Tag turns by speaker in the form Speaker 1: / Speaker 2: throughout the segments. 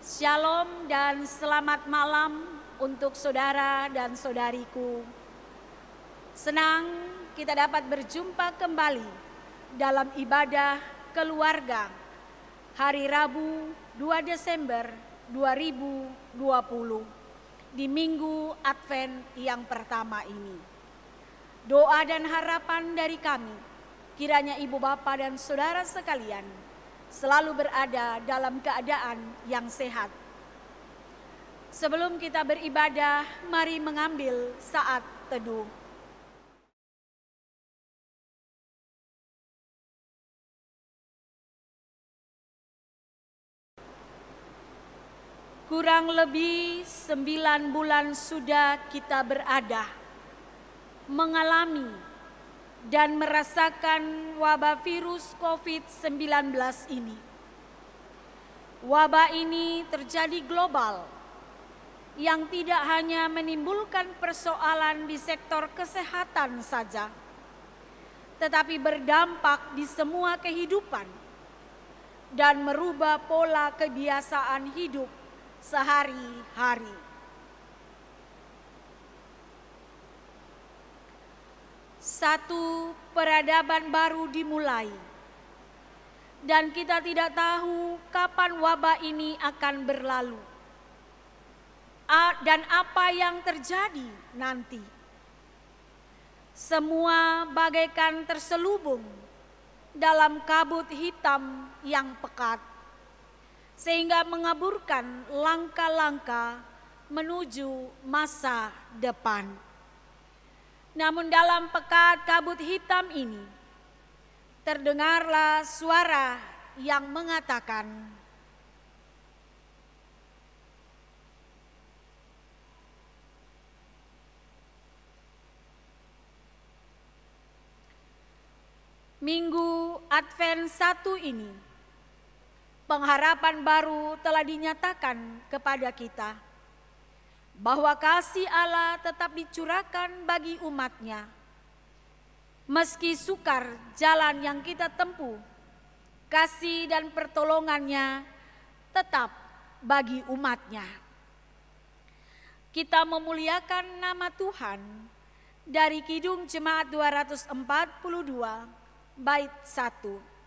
Speaker 1: Shalom dan selamat malam untuk saudara dan saudariku. Senang kita dapat berjumpa kembali dalam ibadah keluarga hari Rabu 2 Desember 2020 di Minggu Advent yang pertama ini. Doa dan harapan dari kami, kiranya Ibu Bapa dan saudara sekalian selalu berada dalam keadaan yang sehat. Sebelum kita beribadah, mari mengambil saat teduh. Kurang lebih 9 bulan sudah kita berada, mengalami dan merasakan wabah virus COVID-19 ini. Wabah ini terjadi global yang tidak hanya menimbulkan persoalan di sektor kesehatan saja, tetapi berdampak di semua kehidupan dan merubah pola kebiasaan hidup sehari-hari. Satu peradaban baru dimulai, dan kita tidak tahu kapan wabah ini akan berlalu dan apa yang terjadi nanti. Semua bagaikan terselubung dalam kabut hitam yang pekat, sehingga mengaburkan langkah-langkah menuju masa depan. Namun dalam pekat kabut hitam ini, terdengarlah suara yang mengatakan, Minggu Advent 1 ini, pengharapan baru telah dinyatakan kepada kita, bahwa kasih Allah tetap dicurahkan bagi umatnya. Meski sukar jalan yang kita tempuh, kasih dan pertolongannya tetap bagi umatnya. Kita memuliakan nama Tuhan dari Kidung Jemaat 242 bait 1.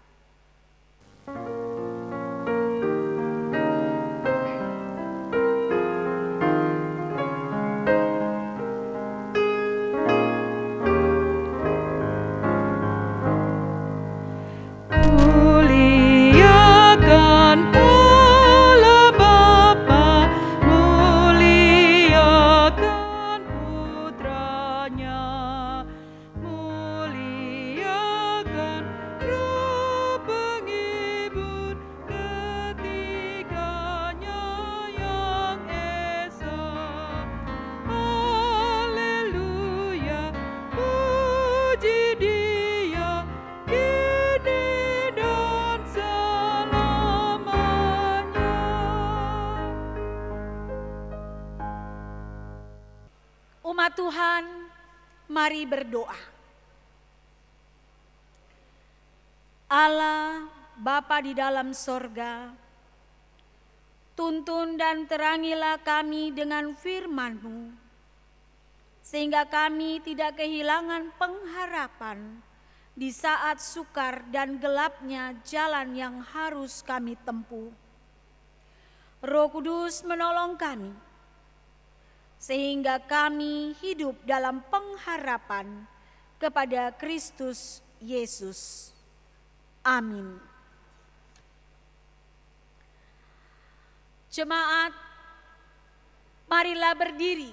Speaker 1: Umat Tuhan, mari berdoa. Allah, Bapa di dalam sorga, tuntun dan terangilah kami dengan firman-Mu, sehingga kami tidak kehilangan pengharapan di saat sukar dan gelapnya jalan yang harus kami tempuh. Roh Kudus menolong kami, sehingga kami hidup dalam pengharapan kepada Kristus Yesus. Amin. Jemaat, marilah berdiri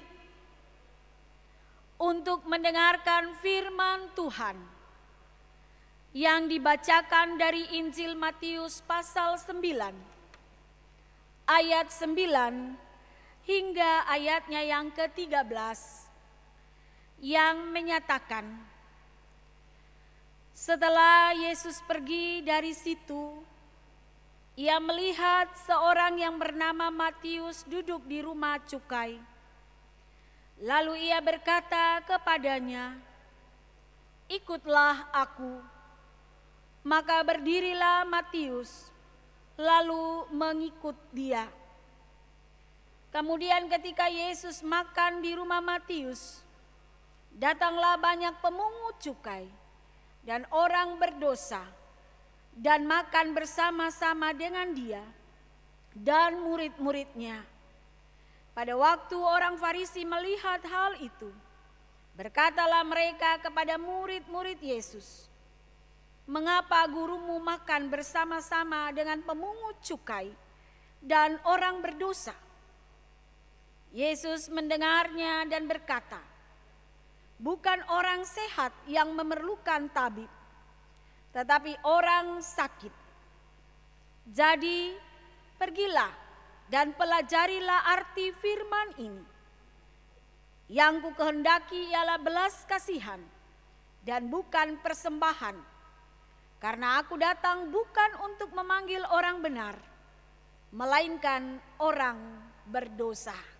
Speaker 1: untuk mendengarkan firman Tuhan yang dibacakan dari Injil Matius pasal 9, ayat 9 hingga ayatnya yang ke-13 yang menyatakan, setelah Yesus pergi dari situ, ia melihat seorang yang bernama Matius duduk di rumah cukai. Lalu ia berkata kepadanya, "Ikutlah aku." Maka berdirilah Matius, lalu mengikut dia. Kemudian ketika Yesus makan di rumah Matius, datanglah banyak pemungut cukai dan orang berdosa dan makan bersama-sama dengan dia dan murid-muridnya. Pada waktu orang Farisi melihat hal itu, berkatalah mereka kepada murid-murid Yesus, "Mengapa gurumu makan bersama-sama dengan pemungut cukai dan orang berdosa?" Yesus mendengarnya dan berkata, "Bukan orang sehat yang memerlukan tabib, tetapi orang sakit. Jadi pergilah dan pelajarilah arti firman ini. Yang kukehendaki ialah belas kasihan dan bukan persembahan. Karena aku datang bukan untuk memanggil orang benar, melainkan orang berdosa."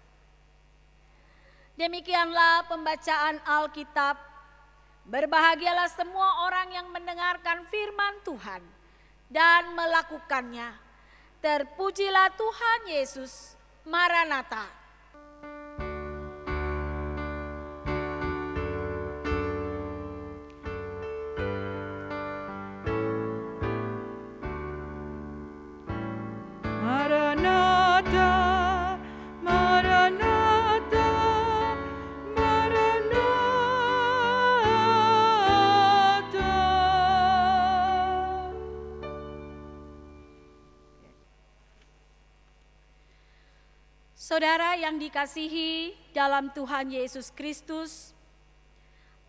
Speaker 1: Demikianlah pembacaan Alkitab. Berbahagialah semua orang yang mendengarkan firman Tuhan dan melakukannya. Terpujilah Tuhan Yesus. Maranatha.
Speaker 2: Maranatha, Maranatha, Maranatha.
Speaker 1: Saudara yang dikasihi dalam Tuhan Yesus Kristus,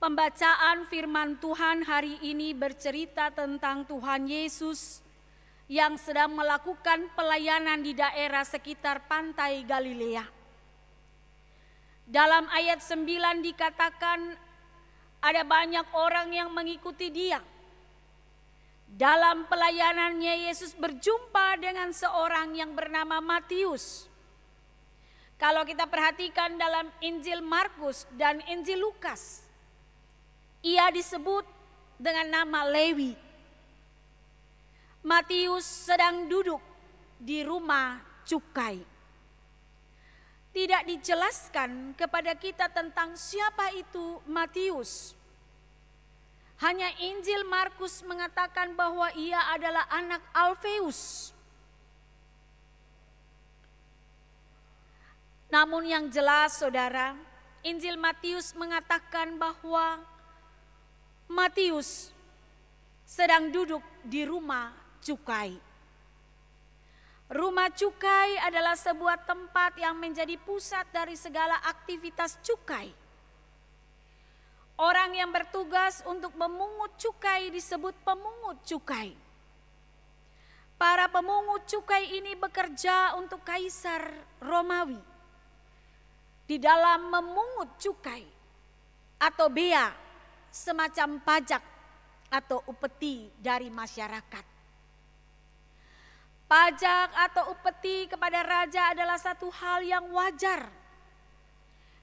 Speaker 1: pembacaan firman Tuhan hari ini bercerita tentang Tuhan Yesus yang sedang melakukan pelayanan di daerah sekitar pantai Galilea. Dalam ayat 9 dikatakan ada banyak orang yang mengikuti dia. Dalam pelayanannya Yesus berjumpa dengan seorang yang bernama Matius. Kalau kita perhatikan dalam Injil Markus dan Injil Lukas, ia disebut dengan nama Lewi. Matius sedang duduk di rumah cukai. Tidak dijelaskan kepada kita tentang siapa itu Matius. Hanya Injil Markus mengatakan bahwa ia adalah anak Alfeus. Namun yang jelas saudara, Injil Matius mengatakan bahwa Matius sedang duduk di rumah cukai. Rumah cukai adalah sebuah tempat yang menjadi pusat dari segala aktivitas cukai. Orang yang bertugas untuk memungut cukai disebut pemungut cukai. Para pemungut cukai ini bekerja untuk Kaisar Romawi di dalam memungut cukai atau bea, semacam pajak atau upeti dari masyarakat. Pajak atau upeti kepada raja adalah satu hal yang wajar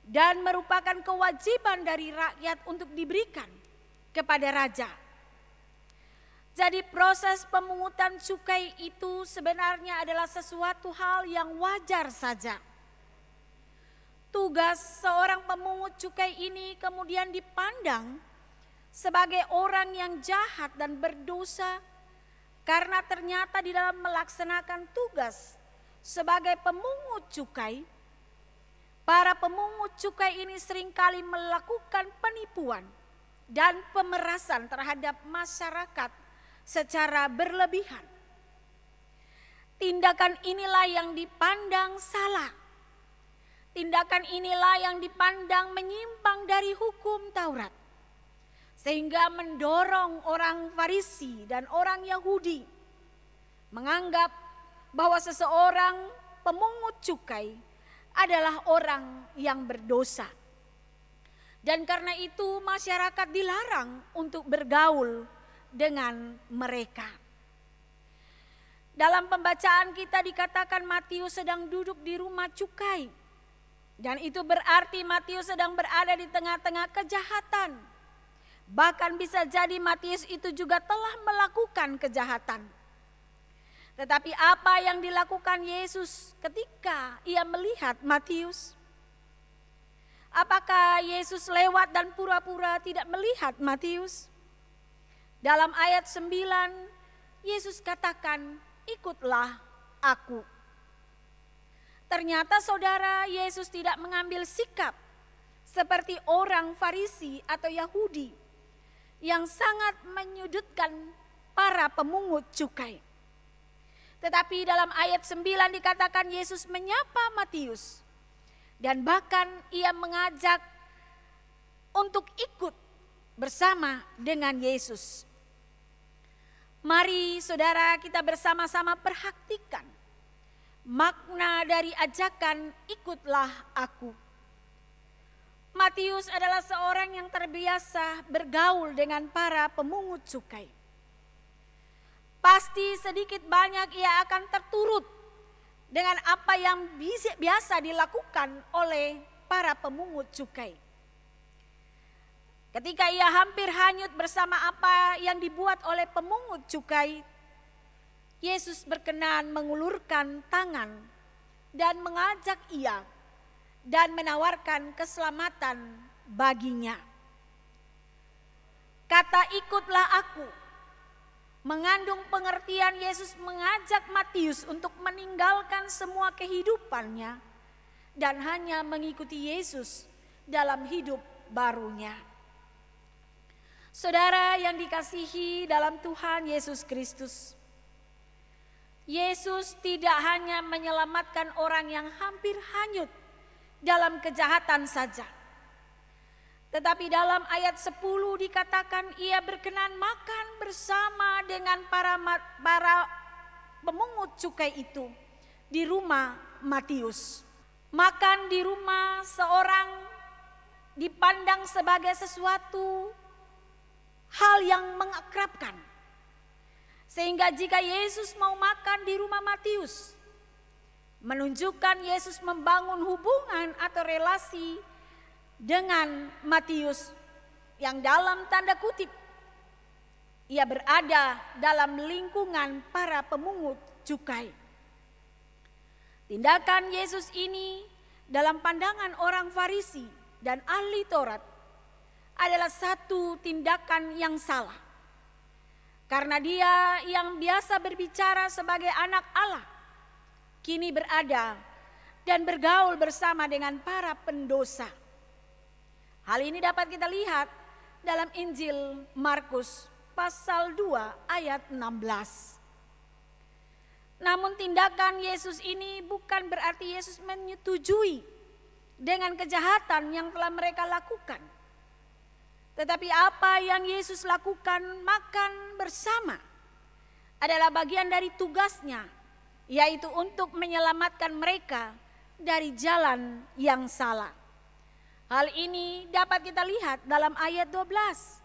Speaker 1: dan merupakan kewajiban dari rakyat untuk diberikan kepada raja. Jadi proses pemungutan cukai itu sebenarnya adalah sesuatu hal yang wajar saja. Tugas seorang pemungut cukai ini kemudian dipandang sebagai orang yang jahat dan berdosa karena ternyata di dalam melaksanakan tugas sebagai pemungut cukai, para pemungut cukai ini seringkali melakukan penipuan dan pemerasan terhadap masyarakat secara berlebihan. Tindakan inilah yang dipandang salah. Tindakan inilah yang dipandang menyimpang dari hukum Taurat. Sehingga mendorong orang Farisi dan orang Yahudi menganggap bahwa seseorang pemungut cukai adalah orang yang berdosa. Dan karena itu masyarakat dilarang untuk bergaul dengan mereka. Dalam pembacaan kita dikatakan Matius sedang duduk di rumah cukai. Dan itu berarti Matius sedang berada di tengah-tengah kejahatan. Bahkan bisa jadi Matius itu juga telah melakukan kejahatan. Tetapi apa yang dilakukan Yesus ketika ia melihat Matius? Apakah Yesus lewat dan pura-pura tidak melihat Matius? Dalam ayat 9, Yesus katakan, "Ikutlah aku." Ternyata saudara, Yesus tidak mengambil sikap seperti orang Farisi atau Yahudi yang sangat menyudutkan para pemungut cukai. Tetapi dalam ayat 9 dikatakan Yesus menyapa Matius dan bahkan ia mengajak untuk ikut bersama dengan Yesus. Mari saudara kita bersama-sama perhatikan makna dari ajakan ikutlah aku. Matius adalah seorang yang terbiasa bergaul dengan para pemungut cukai. Pasti sedikit banyak ia akan terturut dengan apa yang biasa dilakukan oleh para pemungut cukai. Ketika ia hampir hanyut bersama apa yang dibuat oleh pemungut cukai, Yesus berkenan mengulurkan tangan dan mengajak ia dan menawarkan keselamatan baginya. Kata ikutlah aku mengandung pengertian Yesus mengajak Matius untuk meninggalkan semua kehidupannya dan hanya mengikuti Yesus dalam hidup barunya. Saudara yang dikasihi dalam Tuhan Yesus Kristus, Yesus tidak hanya menyelamatkan orang yang hampir hanyut dalam kejahatan saja. Tetapi dalam ayat 10 dikatakan ia berkenan makan bersama dengan para pemungut cukai itu di rumah Matius. Makan di rumah seorang dipandang sebagai sesuatu hal yang mengakrabkan. Sehingga jika Yesus mau makan di rumah Matius, menunjukkan Yesus membangun hubungan atau relasi dengan Matius yang dalam tanda kutip ia berada dalam lingkungan para pemungut cukai. Tindakan Yesus ini dalam pandangan orang Farisi dan ahli Taurat adalah satu tindakan yang salah. Karena dia yang biasa berbicara sebagai anak Allah kini berada dan bergaul bersama dengan para pendosa. Hal ini dapat kita lihat dalam Injil Markus pasal 2 ayat 16. Namun tindakan Yesus ini bukan berarti Yesus menyetujui dengan kejahatan yang telah mereka lakukan. Tetapi apa yang Yesus lakukan, makan bersama, adalah bagian dari tugasnya, yaitu untuk menyelamatkan mereka dari jalan yang salah. Hal ini dapat kita lihat dalam ayat 12.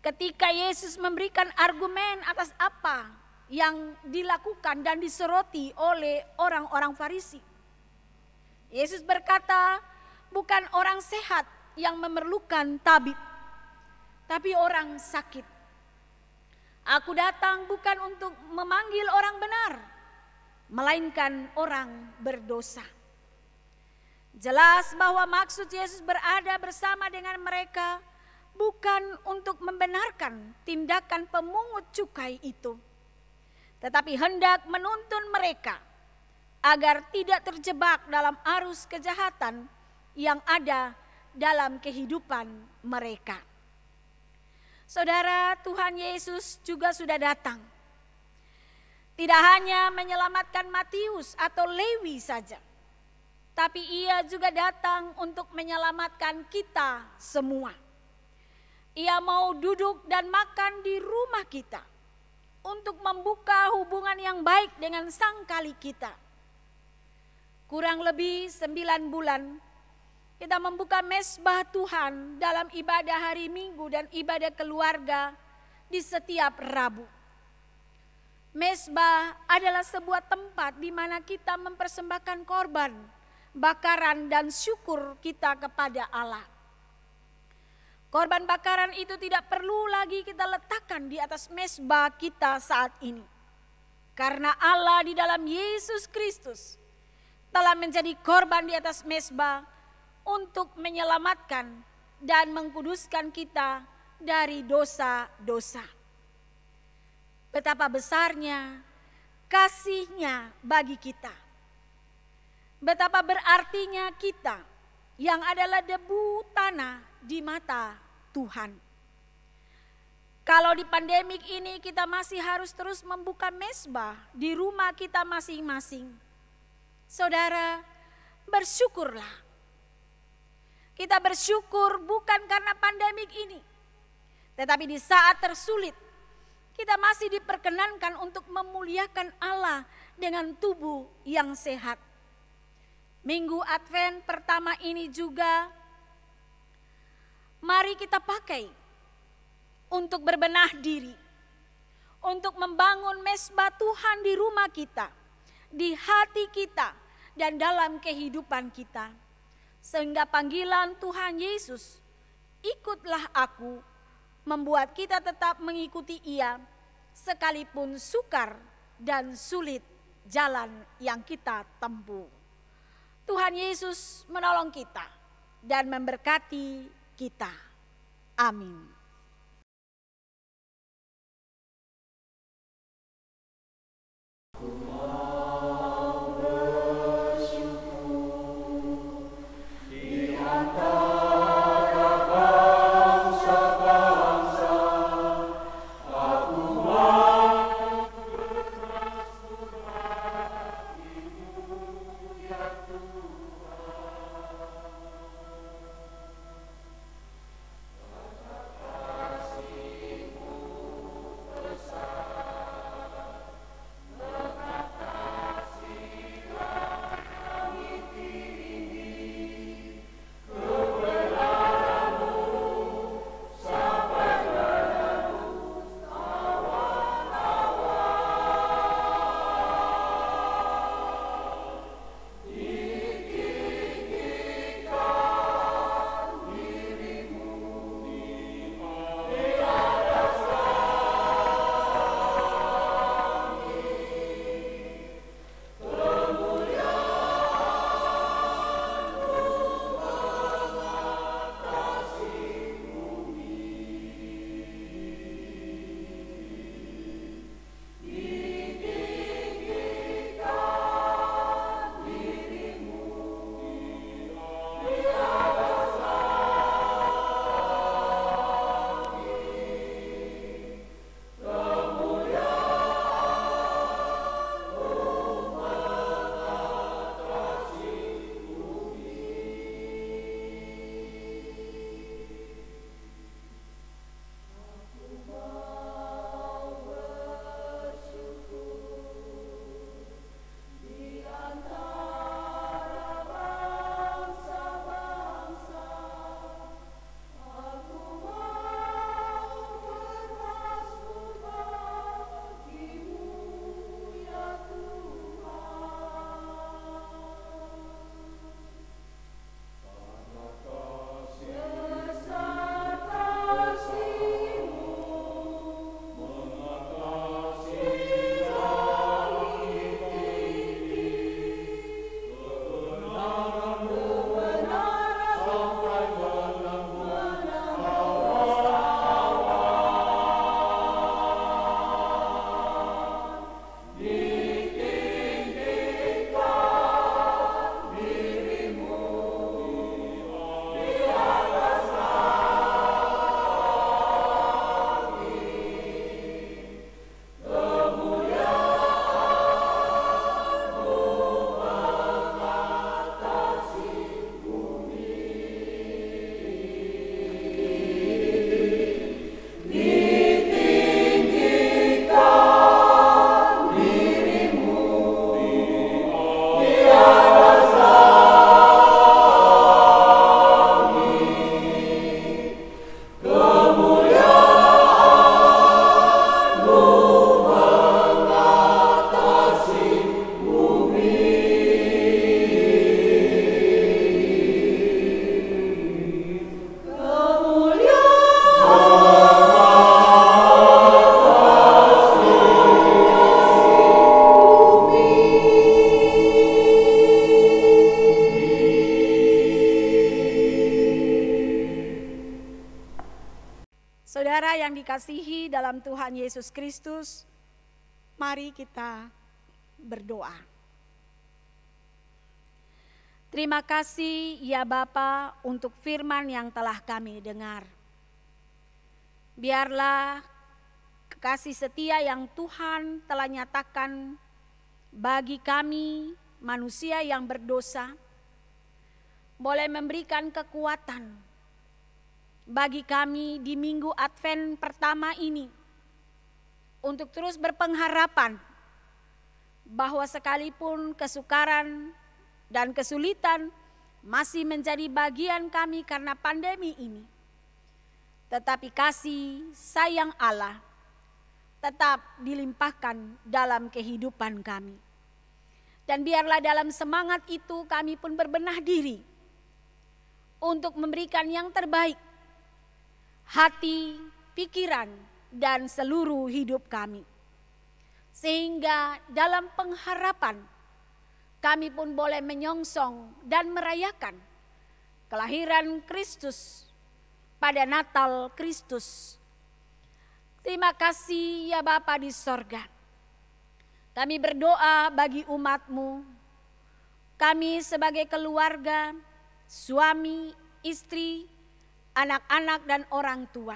Speaker 1: Ketika Yesus memberikan argumen atas apa yang dilakukan dan disoroti oleh orang-orang Farisi. Yesus berkata, bukan orang sehat yang memerlukan tabib, tapi orang sakit. Aku datang bukan untuk memanggil orang benar, melainkan orang berdosa. Jelas bahwa maksud Yesus berada bersama dengan mereka bukan untuk membenarkan tindakan pemungut cukai itu, tetapi hendak menuntun mereka agar tidak terjebak dalam arus kejahatan yang ada dalam kehidupan mereka. Saudara, Tuhan Yesus juga sudah datang. Tidak hanya menyelamatkan Matius atau Lewi saja, tapi ia juga datang untuk menyelamatkan kita semua. Ia mau duduk dan makan di rumah kita untuk membuka hubungan yang baik dengan sang kali kita. Kurang lebih 9 bulan kita membuka mezbah Tuhan dalam ibadah hari Minggu dan ibadah keluarga di setiap Rabu. Mezbah adalah sebuah tempat di mana kita mempersembahkan korban, bakaran dan syukur kita kepada Allah. Korban bakaran itu tidak perlu lagi kita letakkan di atas mezbah kita saat ini. Karena Allah di dalam Yesus Kristus telah menjadi korban di atas mezbah untuk menyelamatkan dan mengkuduskan kita dari dosa-dosa. Betapa besarnya kasih-Nya bagi kita. Betapa berartinya kita yang adalah debu tanah di mata Tuhan. Kalau di pandemik ini kita masih harus terus membuka mezbah di rumah kita masing-masing. Saudara, bersyukurlah. Kita bersyukur bukan karena pandemik ini, tetapi di saat tersulit kita masih diperkenankan untuk memuliakan Allah dengan tubuh yang sehat. Minggu Advent pertama ini juga mari kita pakai untuk berbenah diri, untuk membangun mezbah Tuhan di rumah kita, di hati kita, dan dalam kehidupan kita. Sehingga panggilan Tuhan Yesus, ikutlah aku, membuat kita tetap mengikuti Ia, sekalipun sukar dan sulit jalan yang kita tempuh. Tuhan Yesus menolong kita dan memberkati kita. Amin. yang dikasihi dalam Tuhan Yesus Kristus, mari kita berdoa. Terima kasih ya Bapa untuk firman yang telah kami dengar. Biarlah kasih setia yang Tuhan telah nyatakan bagi kami manusia yang berdosa boleh memberikan kekuatan bagi kami di minggu Advent pertama ini untuk terus berpengharapan bahwa sekalipun kesukaran dan kesulitan masih menjadi bagian kami karena pandemi ini, tetapi kasih sayang Allah tetap dilimpahkan dalam kehidupan kami. Dan biarlah dalam semangat itu kami pun berbenah diri untuk memberikan yang terbaik, hati, pikiran, dan seluruh hidup kami. Sehingga dalam pengharapan kami pun boleh menyongsong dan merayakan kelahiran Kristus pada Natal Kristus. Terima kasih ya Bapa di sorga. Kami berdoa bagi umat-Mu, kami sebagai keluarga, suami, istri, anak-anak dan orang tua.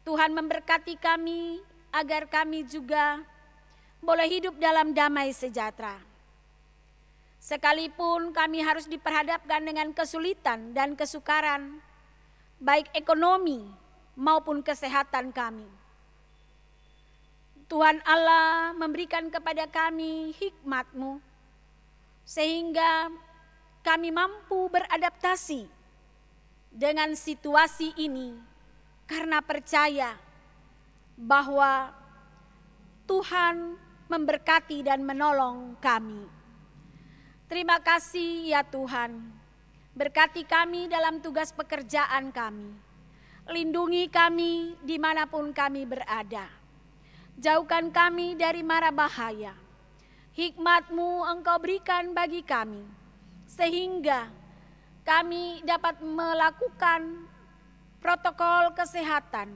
Speaker 1: Tuhan memberkati kami agar kami juga boleh hidup dalam damai sejahtera. Sekalipun kami harus diperhadapkan dengan kesulitan dan kesukaran, baik ekonomi maupun kesehatan kami. Tuhan Allah memberikan kepada kami hikmat-Mu sehingga kami mampu beradaptasi dengan situasi ini karena percaya bahwa Tuhan memberkati dan menolong kami. Terima kasih ya Tuhan, berkati kami dalam tugas pekerjaan kami. Lindungi kami dimanapun kami berada. Jauhkan kami dari mara bahaya. Hikmat-Mu Engkau berikan bagi kami, sehingga kami dapat melakukan protokol kesehatan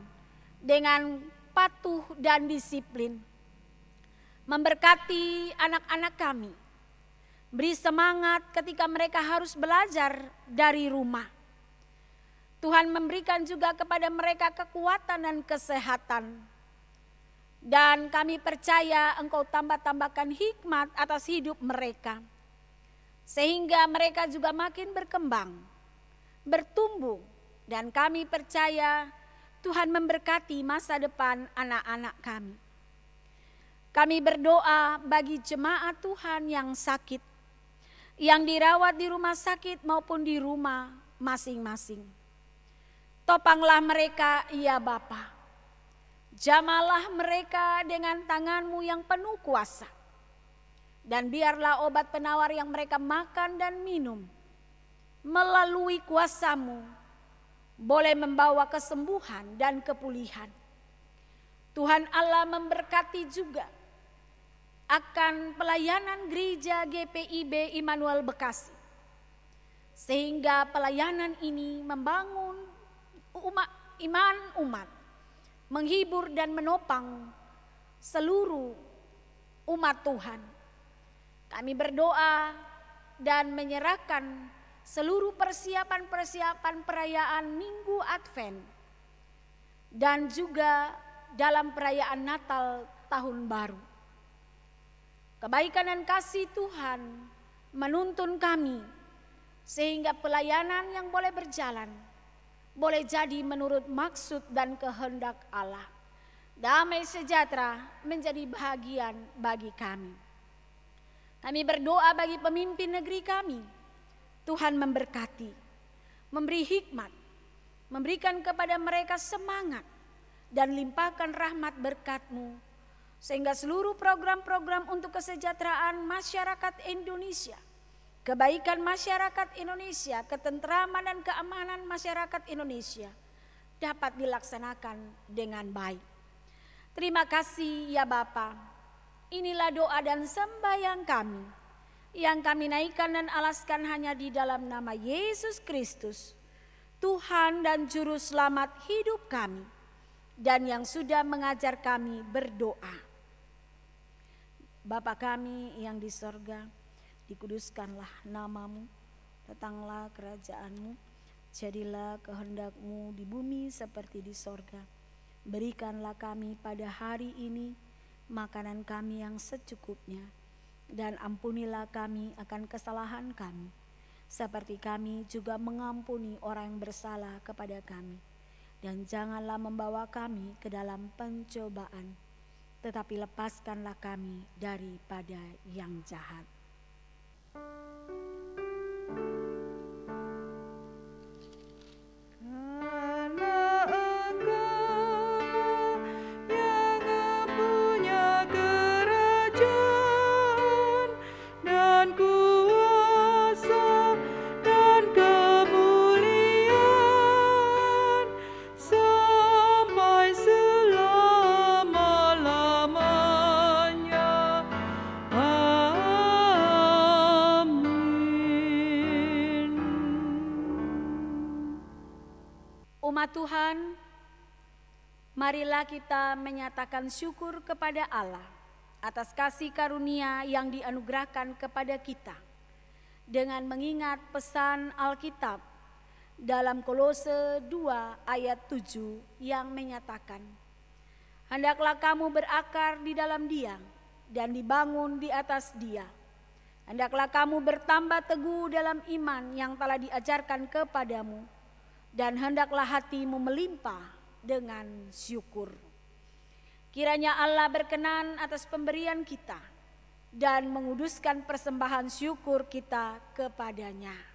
Speaker 1: dengan patuh dan disiplin. Memberkati anak-anak kami, beri semangat ketika mereka harus belajar dari rumah. Tuhan memberikan juga kepada mereka kekuatan dan kesehatan. Dan kami percaya Engkau tambah-tambahkan hikmat atas hidup mereka. Sehingga mereka juga makin berkembang, bertumbuh, dan kami percaya Tuhan memberkati masa depan anak-anak kami. Kami berdoa bagi jemaat Tuhan yang sakit, yang dirawat di rumah sakit maupun di rumah masing-masing. Topanglah mereka ya Bapa, jamalah mereka dengan tangan-Mu yang penuh kuasa. Dan biarlah obat penawar yang mereka makan dan minum melalui kuasa-Mu boleh membawa kesembuhan dan kepulihan. Tuhan Allah memberkati juga akan pelayanan gereja GPIB Immanuel Bekasi. Sehingga pelayanan ini membangun iman umat, menghibur dan menopang seluruh umat Tuhan. Kami berdoa dan menyerahkan seluruh persiapan-persiapan perayaan Minggu Advent dan juga dalam perayaan Natal Tahun Baru. Kebaikan dan kasih Tuhan menuntun kami sehingga pelayanan yang boleh berjalan boleh jadi menurut maksud dan kehendak Allah. Damai sejahtera menjadi bahagian bagi kami. Kami berdoa bagi pemimpin negeri kami. Tuhan memberkati, memberi hikmat, memberikan kepada mereka semangat, dan limpahkan rahmat berkat-Mu. Sehingga seluruh program-program untuk kesejahteraan masyarakat Indonesia, kebaikan masyarakat Indonesia, ketentraman dan keamanan masyarakat Indonesia dapat dilaksanakan dengan baik. Terima kasih ya Bapa. Inilah doa dan sembahyang kami yang kami naikkan dan alaskan hanya di dalam nama Yesus Kristus, Tuhan dan Juru Selamat hidup kami. dan yang sudah mengajar kami berdoa. Bapa kami yang di sorga, dikuduskanlah namamu, datanglah kerajaanmu, jadilah kehendak-Mu di bumi seperti di sorga. Berikanlah kami pada hari ini makanan kami yang secukupnya, dan ampunilah kami akan kesalahan kami, seperti kami juga mengampuni orang yang bersalah kepada kami. Dan janganlah membawa kami ke dalam pencobaan, tetapi lepaskanlah kami daripada yang jahat. Umat Tuhan, marilah kita menyatakan syukur kepada Allah atas kasih karunia yang dianugerahkan kepada kita dengan mengingat pesan Alkitab dalam Kolose 2 ayat 7 yang menyatakan, "Hendaklah kamu berakar di dalam Dia dan dibangun di atas Dia. Hendaklah kamu bertambah teguh dalam iman yang telah diajarkan kepadamu, dan hendaklah hatimu melimpah dengan syukur." Kiranya Allah berkenan atas pemberian kita dan menguduskan persembahan syukur kita kepadanya.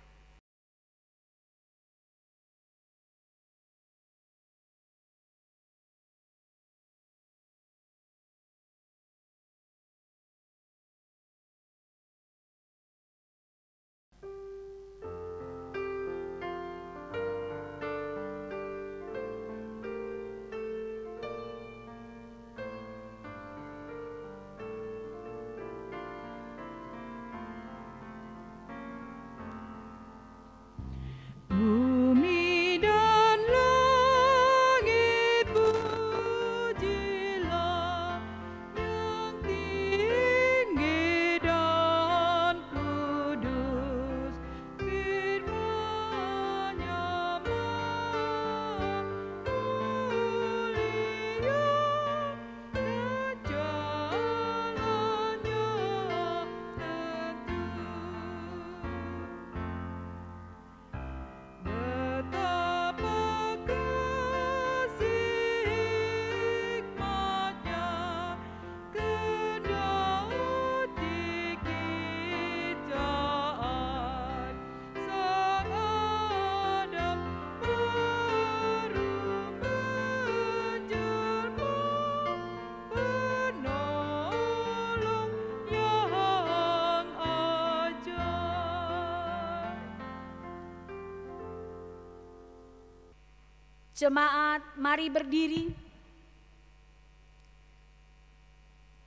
Speaker 1: Jemaat, mari berdiri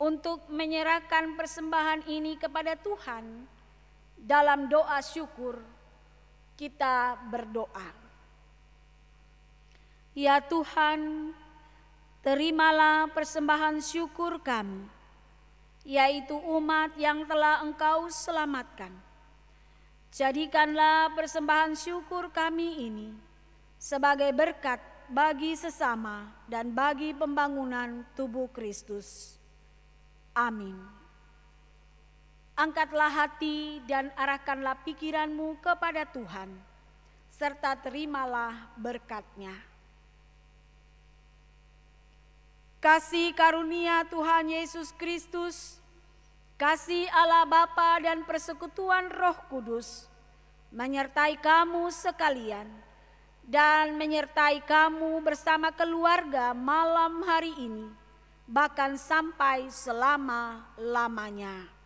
Speaker 1: untuk menyerahkan persembahan ini kepada Tuhan. Dalam doa syukur kita berdoa. Ya Tuhan, terimalah persembahan syukur kami, yaitu umat yang telah Engkau selamatkan. Jadikanlah persembahan syukur kami ini sebagai berkat bagi sesama dan bagi pembangunan tubuh Kristus. Amin. Angkatlah hati dan arahkanlah pikiranmu kepada Tuhan, serta terimalah berkat-Nya. Kasih karunia Tuhan Yesus Kristus, kasih Allah Bapa dan persekutuan Roh Kudus menyertai kamu sekalian dan menyertai kamu bersama keluarga malam hari ini, bahkan sampai selama-lamanya.